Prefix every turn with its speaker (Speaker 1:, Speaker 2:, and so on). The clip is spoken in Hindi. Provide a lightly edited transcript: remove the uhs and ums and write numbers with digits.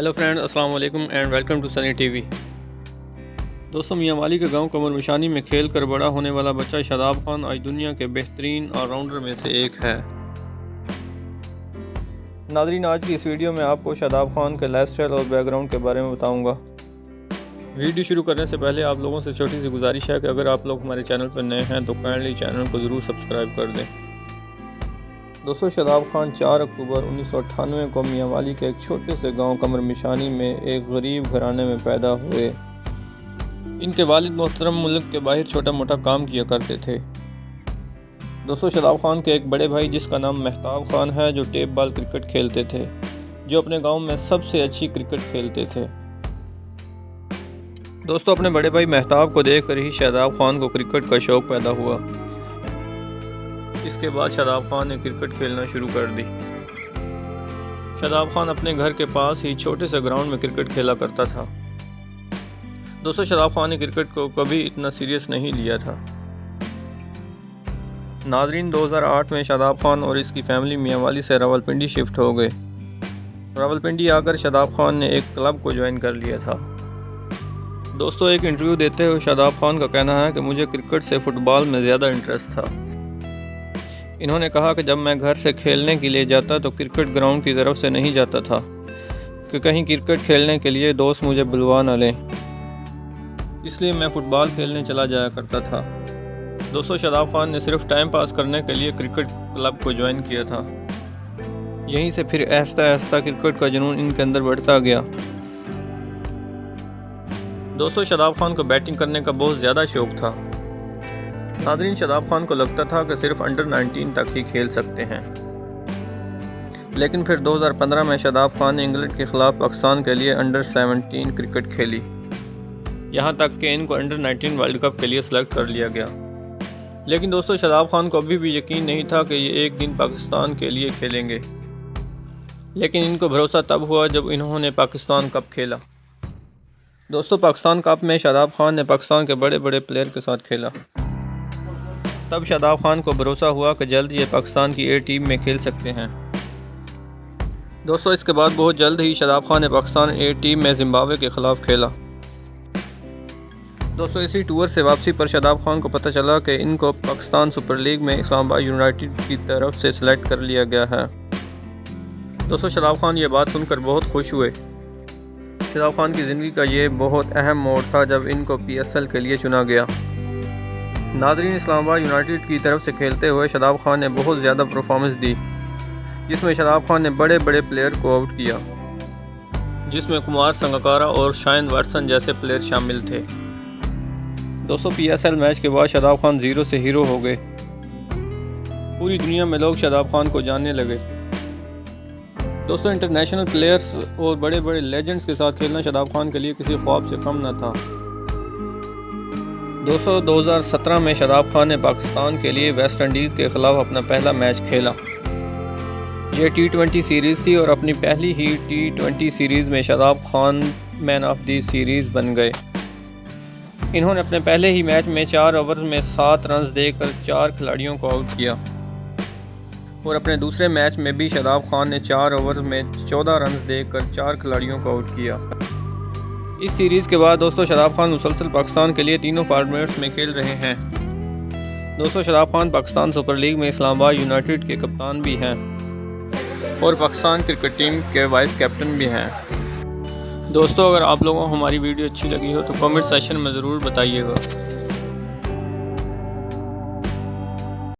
Speaker 1: हेलो फ्रेंड्स, अस्सलाम वालेकुम and welcome to Sunny TV. दोस्तों, मियां वाली के गांव कमर मिशानी में खेल कर बड़ा होने वाला बच्चा शादाब खान आज दुनिया के बेहतरीन ऑलराउंडर में से एक है। नाज़रीन, आज की इस वीडियो में आपको शादाब खान के लाइफस्टाइल और बैकग्राउंड के बारे में बताऊंगा। वीडियो शुरू करने से पहले आप लोगों से छोटी सी गुजारिश है कि अगर आप लोग हमारे चैनल पर नए हैं तो काइंडली चैनल को ज़रूर सब्सक्राइब कर दें। दोस्तों, शादाब खान 4 अक्टूबर 1998 को मियां वाली के एक छोटे से गांव कमर मिशानी में एक गरीब घराने में पैदा हुए। इनके वालिद मोहतरम मुल्क के बाहर छोटा मोटा काम किया करते थे। दोस्तों, शादाब खान के एक बड़े भाई जिसका नाम महताब खान है, जो टेप बॉल क्रिकेट खेलते थे, जो अपने गांव में सबसे अच्छी क्रिकेट खेलते थे। दोस्तों, अपने बड़े भाई महताब को देखकर ही शादाब खान को क्रिकेट का शौक़ पैदा हुआ। इसके बाद शादाब खान ने क्रिकेट खेलना शुरू कर दी। शादाब खान अपने घर के पास ही छोटे से ग्राउंड में क्रिकेट खेला करता था। दोस्तों, शादाब खान ने क्रिकेट को कभी इतना सीरियस नहीं लिया था। नाज़रीन, 2008 में शादाब खान और इसकी फैमिली मियां वाली से रावलपिंडी शिफ्ट हो गए। रावलपिंडी आकर शादाब खान ने एक क्लब को ज्वाइन कर लिया था। दोस्तों, एक इंटरव्यू देते हुए शादाब खान का कहना है कि मुझे क्रिकेट से फ़ुटबॉल में ज़्यादा इंटरेस्ट था। इन्होंने कहा कि जब मैं घर से खेलने के लिए जाता तो क्रिकेट ग्राउंड की तरफ से नहीं जाता था कि कहीं क्रिकेट खेलने के लिए दोस्त मुझे बुलवा न लें, इसलिए मैं फ़ुटबॉल खेलने चला जाया करता था। दोस्तों, शादाब खान ने सिर्फ टाइम पास करने के लिए क्रिकेट क्लब को ज्वाइन किया था। यहीं से फिर आहिस्ता आहिस्ता क्रिकेट का जुनून इनके अंदर बढ़ता गया। दोस्तों, शादाब खान को बैटिंग करने का बहुत ज़्यादा शौक़ था। नाज़रीन, शादाब खान को लगता था कि सिर्फ अंडर 19 तक ही खेल सकते हैं, लेकिन फिर 2015 में शादाब खान ने इंग्लैंड के ख़िलाफ़ पाकिस्तान के लिए अंडर 17 क्रिकेट खेली। यहां तक कि इनको अंडर 19 वर्ल्ड कप के लिए सेलेक्ट कर लिया गया। लेकिन दोस्तों, शादाब खान को अभी भी यकीन नहीं था कि ये एक दिन पाकिस्तान के लिए खेलेंगे, लेकिन इनको भरोसा तब हुआ जब इन्होंने पाकिस्तान कप खेला। दोस्तों, पाकिस्तान कप में शादाब खान ने पाकिस्तान के बड़े बड़े प्लेयर के साथ खेला। तब शादाब खान को भरोसा हुआ कि जल्द ये पाकिस्तान की ए टीम में खेल सकते हैं। दोस्तों, इसके बाद बहुत जल्द ही शादाब खान ने पाकिस्तान ए टीम में जिम्बाब्वे के ख़िलाफ़ खेला। दोस्तों, इसी टूर से वापसी पर शादाब खान को पता चला कि इनको पाकिस्तान सुपर लीग में इस्लामाबाद यूनाइटेड की तरफ से सिलेक्ट कर लिया गया है। दोस्तों, शादाब खान ये बात सुनकर बहुत खुश हुए। शादाब खान की ज़िंदगी का ये बहुत अहम मोड़ था जब इनको PSL के लिए चुना गया। नाज़रीन, इस्लामाबाद यूनाइटेड की तरफ से खेलते हुए शादाब खान ने बहुत ज़्यादा परफॉर्मेंस दी, जिसमें शादाब खान ने बड़े बड़े प्लेयर को आउट किया, जिसमें कुमार संगकारा और शाइन वाटसन जैसे प्लेयर शामिल थे। दोस्तों, PSL मैच के बाद शादाब खान ज़ीरो से हीरो हो गए। पूरी दुनिया में लोग शादाब खान को जानने लगे। दोस्तों, इंटरनेशनल प्लेयर्स और बड़े बड़े लेजेंड्स के साथ खेलना शादाब खान के लिए किसी ख्वाब से कम न था। दोस्तों, 2017 में शादाब खान ने पाकिस्तान के लिए वेस्ट इंडीज़ के ख़िलाफ़ अपना पहला मैच खेला। ये T20 सीरीज़ थी और अपनी पहली ही T20 सीरीज़ में Shadab Khan man of the series बन गए। इन्होंने अपने पहले ही मैच में 4 ओवर में 7 रन देकर 4 खिलाड़ियों को आउट किया और अपने दूसरे मैच में भी शादाब खान ने 4 ओवर में 14 रन देकर 4 खिलाड़ियों को आउट किया। इस सीरीज़ के बाद दोस्तों, शादाब खान मुसलसल पाकिस्तान के लिए तीनों फॉर्मेट्स में खेल रहे हैं। दोस्तों, शादाब खान पाकिस्तान सुपर लीग में इस्लामाबाद यूनाइटेड के कप्तान भी हैं और पाकिस्तान क्रिकेट टीम के वाइस कैप्टन भी हैं। दोस्तों, अगर आप लोगों को हमारी वीडियो अच्छी लगी हो तो कमेंट सेक्शन में ज़रूर बताइएगा।